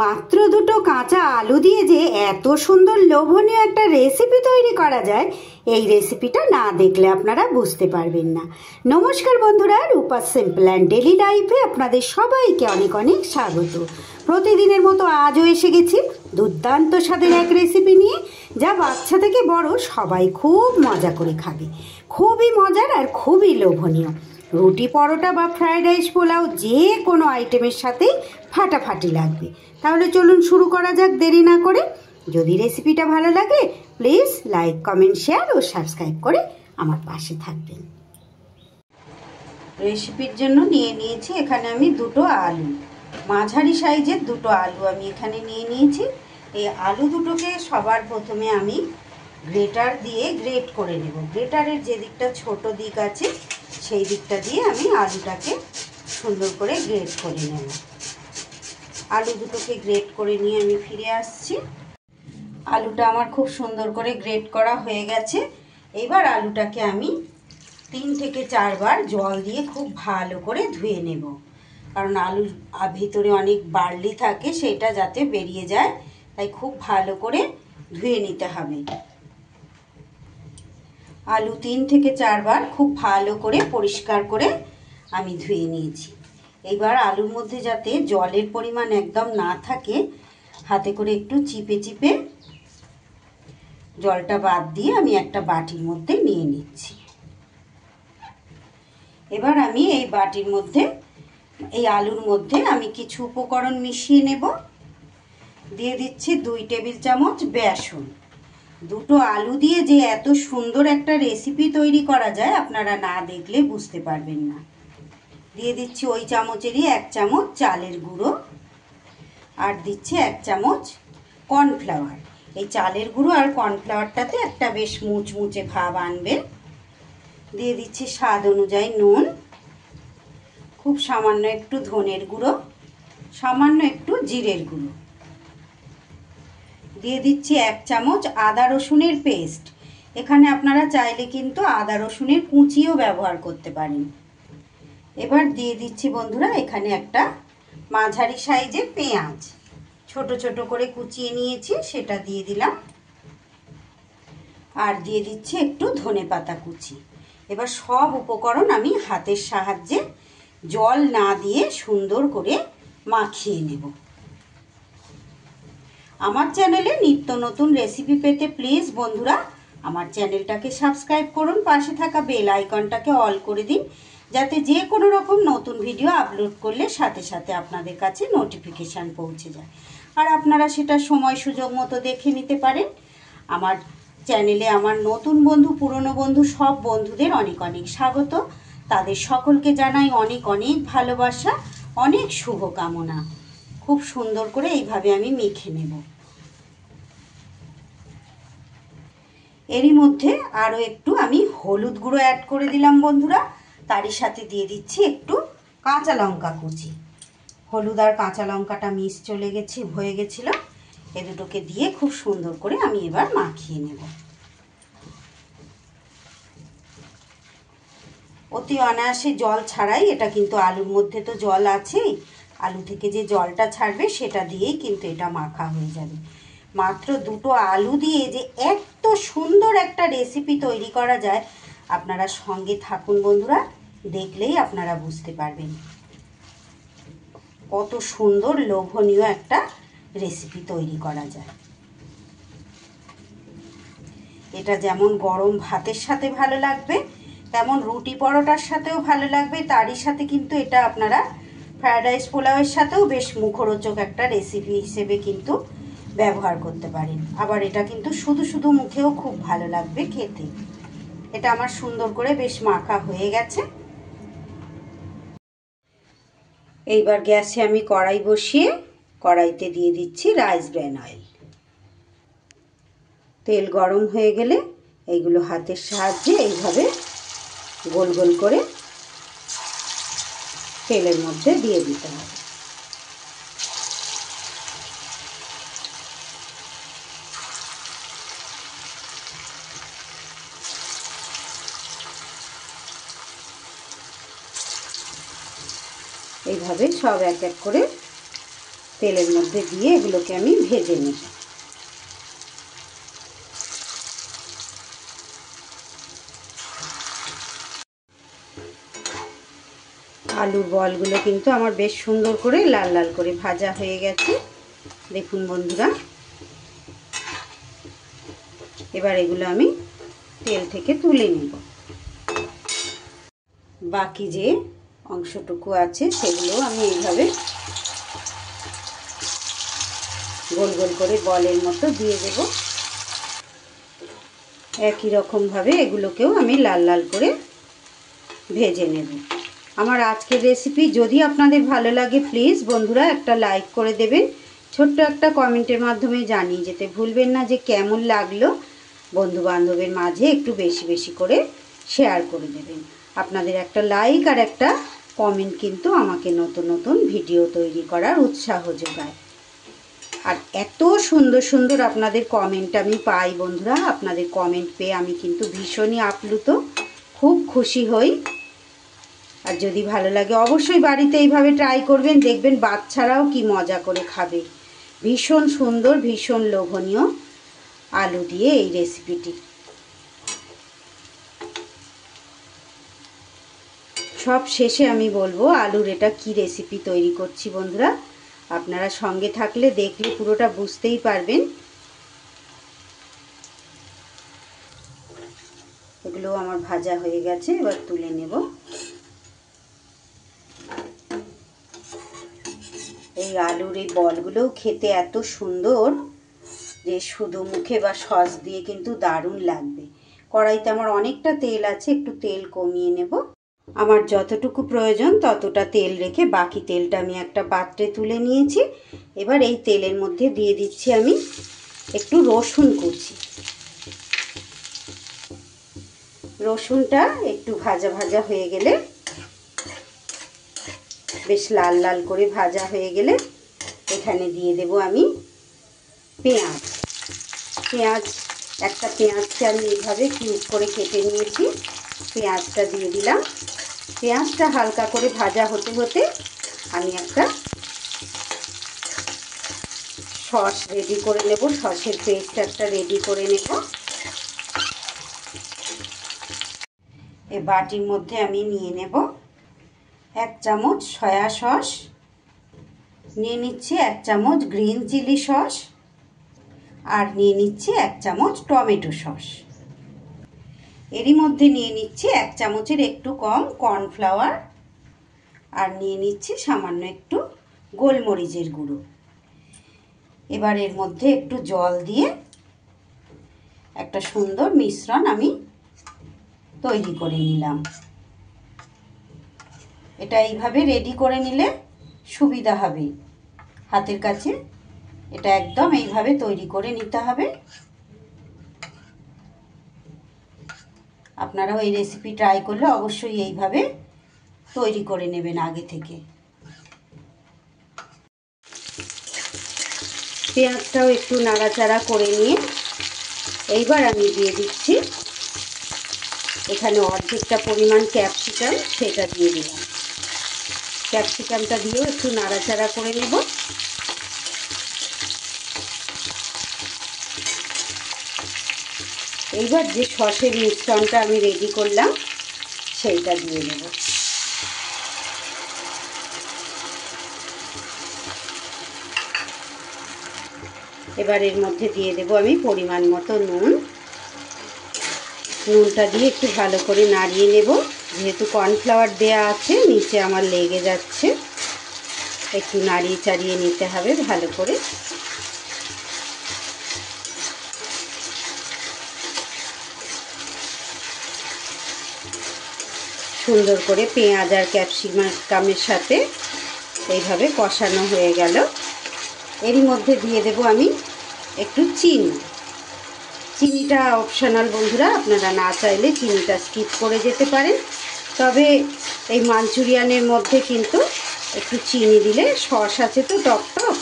মাত্র দুটো কাঁচা আলু দিয়ে যে এত সুন্দর লোভনীয় একটা রেসিপি তৈরি করা যায়, এই রেসিপিটা না দেখলে আপনারা বুঝতে পারবেন না। নমস্কার বন্ধুরা, রূপাস সিম্পল অ্যান্ড ডেলি লাইফে আপনাদের সবাইকে অনেক অনেক স্বাগত। প্রতিদিনের মতো আজও এসে গেছি দুর্দান্ত স্বাদের এক রেসিপি নিয়ে, যা বাচ্চা থেকে বড় সবাই খুব মজা করে খাবে। খুবই মজার আর খুবই লোভনীয়। রুটি, পরোটা বা ফ্রায়েড রাইস, পোলাও যে কোনো আইটেমের সাথেই ফাটাফাটি লাগবে। তাহলে চলুন শুরু করা যাক দেরি না করে। যদি রেসিপিটা ভালো লাগে প্লিজ লাইক, কমেন্ট, শেয়ার ও সাবস্ক্রাইব করে আমার পাশে থাকবেন। রেসিপির জন্য নিয়ে নিয়েছি এখানে আমি দুটো আলু, মাঝারি সাইজের দুটো আলু আমি এখানে নিয়ে নিয়েছি। এই আলু দুটোকে সবার প্রথমে আমি গ্রেটার দিয়ে গ্রেট করে নেব। গ্রেটারের যে দিকটা ছোট দিক আছে সেই দিকটা দিয়ে আমি আলুটাকে সুন্দর করে গ্রেট করে নেব। আলু দুটোকে গ্রেট করে নিয়ে আমি ফিরে আসছি। আলুটা আমার খুব সুন্দর করে গ্রেট করা হয়ে গেছে। এবার আলুটাকে আমি 3 থেকে 4 বার জল দিয়ে খুব ভালো করে ধুয়ে নেব, কারণ আলুর ভিতরে অনেক বার্লি থাকে, সেটা যাতে বেরিয়ে যায়, তাই খুব ভালো করে ধুয়ে নিতে হবে। আলু 3 থেকে 4 বার খুব ভালো করে পরিষ্কার করে আমি ধুয়ে নিয়েছি। এইবার আলুর মধ্যে যাতে জলের পরিমাণ একদম না থাকে, হাতে করে একটু চিপে চিপে জলটা বাদ দিয়ে আমি একটা বাটির মধ্যে নিয়ে নিচ্ছি। এবার আমি এই বাটির মধ্যে, এই আলুর মধ্যে আমি কিছু উপকরণ মিশিয়ে নেব। দিয়ে দিচ্ছি 2 টেবিল চামচ বেসন। দুটো আলু দিয়ে যে এত সুন্দর একটা রেসিপি তৈরি করা যায় আপনারা না দেখলে বুঝতে পারবেন না। দিয়ে দিচ্ছি ওই চামচেরই 1 চামচ চালের গুঁড়ো, আর দিচ্ছি 1 চামচ কর্নফ্লাওয়ার। এই চালের গুঁড়ো আর কর্নফ্লাওয়ারটাতে একটা বেশ মুচমুচে ভাব আনবে। দিয়ে দিচ্ছি স্বাদ অনুযায়ী নুন, খুব সামান্য একটু ধনের গুঁড়ো, সামান্য একটু জিরের গুঁড়ো। দিয়ে দিচ্ছি 1 চামচ আদা রসুনের পেস্ট। এখানে আপনারা চাইলে কিন্তু আদা রসুনের কুচিও ব্যবহার করতে পারেন। এবার দিয়ে দিচ্ছি বন্ধুরা এখানে একটা মাঝারি সাইজের পেঁয়াজ, ছোট ছোট করে কুচিয়ে নিয়েছি, সেটা দিয়ে দিলাম। আর দিয়ে দিচ্ছি একটু ধনেপাতা কুচি। এবার সব উপকরণ আমি হাতের সাহায্যে জল না দিয়ে সুন্দর করে মাখিয়ে নেব। আমার চ্যানেলে নিত্য নতুন রেসিপি পেতে প্লিজ বন্ধুরা আমার চ্যানেলটাকে সাবস্ক্রাইব করুন, পাশে থাকা বেল আইকনটাকে অল করে দিন, যাতে যে কোনো রকম নতুন ভিডিও আপলোড করলে সাথে সাথে আপনাদের কাছে নোটিফিকেশান পৌঁছে যায়, আর আপনারা সেটা সময় সুযোগ মতো দেখে নিতে পারেন। আমার চ্যানেলে আমার নতুন বন্ধু, পুরনো বন্ধু সব বন্ধুদের অনেক অনেক স্বাগত। তাদের সকলকে জানাই অনেক অনেক ভালোবাসা, অনেক শুভকামনা। খুব সুন্দর করে এইভাবে আমি মেখে নেব। এরই মধ্যে আরও একটু আমি হলুদ গুঁড়ো অ্যাড করে দিলাম বন্ধুরা। তারই সাথে দিয়ে দিচ্ছি একটু কাঁচা লঙ্কা কুচি। হলুদ আর কাঁচা লঙ্কাটা হয়ে গেছিল। এ দুটোকে দিয়ে খুব সুন্দর করে আমি এবার মাখিয়ে নেব। অতি অনায়াসে জল ছাড়াই, এটা কিন্তু আলুর মধ্যে তো জল আছেই, আলু থেকে যে জলটা ছাড়বে সেটা দিয়েই কিন্তু এটা মাখা হয়ে যাবে। মাত্র দুটো আলু দিয়ে যে এত সুন্দর একটা রেসিপি তৈরি করা যায়, আপনারা সঙ্গে থাকুন বন্ধুরা, দেখলেই আপনারা বুঝতে পারবেন কত সুন্দর লোভনীয় একটা রেসিপি তৈরি করা যায়। এটা যেমন গরম ভাতের সাথে ভালো লাগবে, তেমন রুটি পরোটার সাথেও ভালো লাগবে। তারই সাথে কিন্তু এটা আপনারা ফ্রায়েড রাইস, পোলাওয়ের সাথেও বেশ মুখরোচক একটা রেসিপি হিসেবে কিন্তু ব্যবহার করতে পারেন। আবার এটা কিন্তু শুধু শুধু মুখেও খুব ভালো লাগবে খেতে। এটা আমার সুন্দর করে বেশ মাখা হয়ে গেছে। এইবার গ্যাসে আমি কড়াই বসিয়ে কড়াইতে দিয়ে দিচ্ছি রাইস ব্র্যান অয়েল। তেল গরম হয়ে গেলে এইগুলো হাতের সাহায্যে এইভাবে গোল গোল করে তেলের মধ্যে দিয়ে দিতে হবে। এইভাবে সব এক এক করে তেলের মধ্যে দিয়ে এগুলোকে আমি ভেজে নেব। আলুর বলগুলো কিন্তু আমার বেশ সুন্দর করে লাল লাল করে ভাজা হয়ে গেছে, দেখুন বন্ধুরা। এবার এগুলো আমি তেল থেকে তুলে নেব। বাকি যে অংশটুকু আছে সেগুলো আমি এইভাবে গোল গোল করে বলের মতো দিয়ে দেব। একই রকমভাবে এগুলোকেও আমি লাল লাল করে ভেজে নেব। আমার আজকের রেসিপি যদি আপনাদের ভালো লাগে প্লিজ বন্ধুরা একটা লাইক করে দেবেন, ছোট্ট একটা কমেন্টের মাধ্যমে জানিয়ে যেতে ভুলবেন না যে কেমন লাগলো। বন্ধু বান্ধবের মাঝে একটু বেশি বেশি করে শেয়ার করে দেবেন। আপনাদের একটা লাইক আর একটা কমেন্ট কিন্তু আমাকে নতুন নতুন ভিডিও তৈরি করার উৎসাহ যোগায়। আর এত সুন্দর সুন্দর আপনাদের কমেন্ট আমি পাই বন্ধুরা, আপনাদের কমেন্ট পেয়ে আমি কিন্তু ভীষণই আপ্লুত, খুব খুশি হই। আর যদি ভালো লাগে অবশ্যই বাড়িতে এইভাবে ট্রাই করবেন, দেখবেন বাচ্চারাও কি মজা করে খাবে। ভীষণ সুন্দর, ভীষণ লোভনীয় আলু দিয়ে এই রেসিপিটি। সব শেষে আমি বলবো আলুর এটা কি রেসিপি তৈরি করছি বন্ধুরা, আপনারা সঙ্গে থাকলে দেখলে পুরোটা বুঝতেই পারবেন। এগুলো আমার ভাজা হয়ে গেছে, এবার তুলে নেব। এই আলুর এই বলগুলোও খেতে এত সুন্দর যে শুধু মুখে বা সস দিয়ে কিন্তু দারুণ লাগবে। কড়াইতে আমার অনেকটা তেল আছে, একটু তেল কমিয়ে নেব। আমার যতটুকু প্রয়োজন ততটা তেল রেখে বাকি তেলটা আমি একটা পাত্রে তুলে নিয়েছি। এবার এই তেলের মধ্যে দিয়ে দিচ্ছি আমি একটু রসুন কুচি। রসুনটা একটু ভাজা ভাজা হয়ে গেলে, বেশ লাল লাল করে ভাজা হয়ে গেলে এখানে দিয়ে দেব আমি পেঁয়াজ। একটা পেঁয়াজকে আমি এইভাবে কিউব করে কেটে নিয়েছি, পেঁয়াজটা দিয়ে দিলাম। পেঁয়াজটা হালকা করে ভাজা হতে হতে আমি একটা সস রেডি করে নেব, সসের পেস্ট একটা রেডি করে নেব। এই বাটির মধ্যে আমি নিয়ে নেব 1 চামচ সয়া সস, নিয়ে নিচ্ছি 1 চামচ গ্রিন চিলি সস, আর নিয়ে নিচ্ছি 1 চামচ টমেটো সস। এরই মধ্যে নিয়ে নিচ্ছি 1 চামচের একটু কম কর্নফ্লাওয়ার, আর নিয়ে নিচ্ছি সামান্য একটু গোলমরিচের গুঁড়ো। এবার এর মধ্যে একটু জল দিয়ে একটা সুন্দর মিশ্রণ আমি তৈরি করে নিলাম। এটা এইভাবে রেডি করে নিলে সুবিধা হবে হাতের কাছে। এটা একদম এইভাবে তৈরি করে নিতে হবে। আপনারাও এই রেসিপি ট্রাই করলে অবশ্যই এইভাবে তৈরি করে নেবেন আগে থেকে। পেঁয়াজটাও একটু নাড়াচাড়া করে নিয়ে এইবার আমি দিয়ে দিচ্ছি এখানে অর্ধেকটা পরিমাণ ক্যাপসিকাম, সেটা দিয়ে দিলাম। ক্যাপসিকামটা দিয়েও একটু নাড়াচাড়া করে নেব। এইবার যে সসের মিশ্রণটা আমি রেডি করলাম সেইটা দিয়ে দেব। এবার এর মধ্যে দিয়ে দেব আমি পরিমাণ মতো নুন। নুনটা দিয়ে একটু ভালো করে নাড়িয়ে নেব, যেহেতু কর্নফ্লাওয়ার দেয়া আছে নিচে আমার লেগে যাচ্ছে, একটু নাড়িয়ে চাড়িয়ে নিতে হবে ভালো করে। সুন্দর করে পেঁয়াজ আর ক্যাপসিকামের সাথে এইভাবে কষানো হয়ে গেল। এরই মধ্যে দিয়ে দেব আমি একটু চিনি। চিনিটা অপশনাল বন্ধুরা, আপনারা না চাইলে চিনিটা স্কিপ করে যেতে পারেন। তবে এই মাঞ্চুরিয়ানের মধ্যে কিন্তু একটু চিনি দিলে, সস আছে তো টক টক,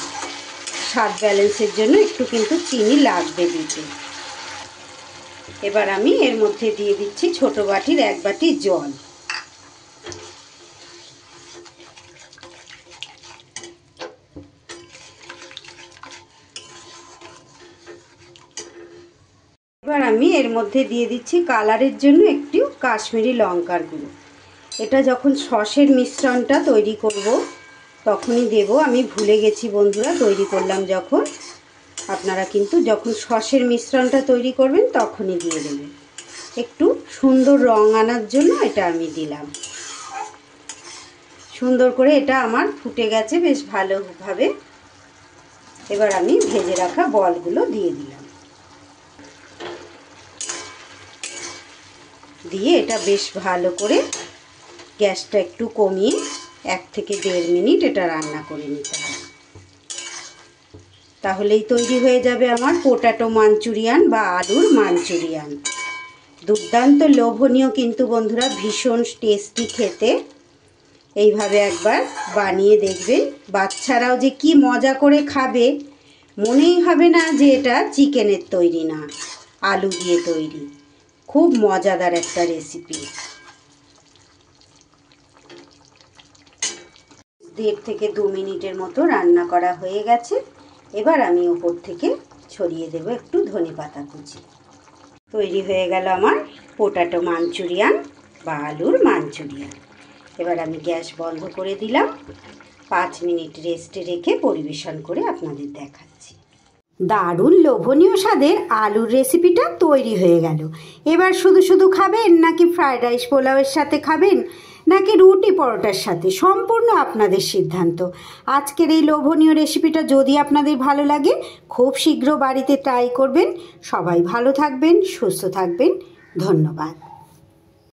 স্বাদ ব্যালেন্সের জন্য একটু কিন্তু চিনি লাগবে দিতে। এবার আমি এর মধ্যে দিয়ে দিচ্ছি ছোট বাটির 1 বাটি জল। এবার আমি এর মধ্যে দিয়ে দিচ্ছি কালারের জন্য একটু কাশ্মীরি লঙ্কার গুঁড়ো। এটা যখন সসের মিশ্রণটা তৈরি করব তখনই দেব। আমি ভুলে গেছি বন্ধুরা, তৈরি করলাম যখন। আপনারা কিন্তু যখন সসের মিশ্রণটা তৈরি করবেন তখনই দিয়ে দেবেন। একটু সুন্দর রং আনার জন্য এটা আমি দিলাম। সুন্দর করে এটা আমার ফুটে গেছে বেশ ভালোভাবে। এবার আমি ভেজে রাখা বলগুলো দিয়ে দিলাম। দিয়ে এটা বেশ ভালো করে গ্যাসটা একটু কমিয়ে 1 থেকে 1.5 মিনিট এটা রান্না করে নিতে হবে। তাহলেই তৈরি হয়ে যাবে আমার পটাটো মাঞ্চুরিয়ান বা আলুর মাঞ্চুরিয়ান। দুর্দান্ত লোভনীয় কিন্তু বন্ধুরা, ভীষণ টেস্টি খেতে। এইভাবে একবার বানিয়ে দেখবেন, বাচ্চারাও যে কি মজা করে খাবে, মনেই হবে না যে এটা চিকেনের তৈরি না, আলু দিয়ে তৈরি। খুব মজাদার একটা রেসিপি। 1.5 থেকে 2 মিনিটের মতো রান্না করা হয়ে গেছে। এবার আমি উপর থেকে ছড়িয়ে দেব একটু ধনেপাতা কুচি। তৈরি হয়ে গেল আমার পটাটো মাঞ্চুরিয়ান বা আলুর মাঞ্চুরিয়ান। এবার আমি গ্যাস বন্ধ করে দিলাম। 5 মিনিট রেস্টে রেখে পরিবেশন করে আপনাদের দেখাচ্ছি। দারুণ লোভনীয় স্বাদের আলুর রেসিপিটা তৈরি হয়ে গেল। এবার শুধু শুধু খাবেন নাকি ফ্রায়েড রাইস পোলাওয়ের সাথে খাবেন নাকি রুটি পরোটার সাথে, সম্পূর্ণ আপনাদের সিদ্ধান্ত। আজকের এই লোভনীয় রেসিপিটা যদি আপনাদের ভালো লাগে খুব শীঘ্র বাড়িতে ট্রাই করবেন। সবাই ভালো থাকবেন, সুস্থ থাকবেন। ধন্যবাদ।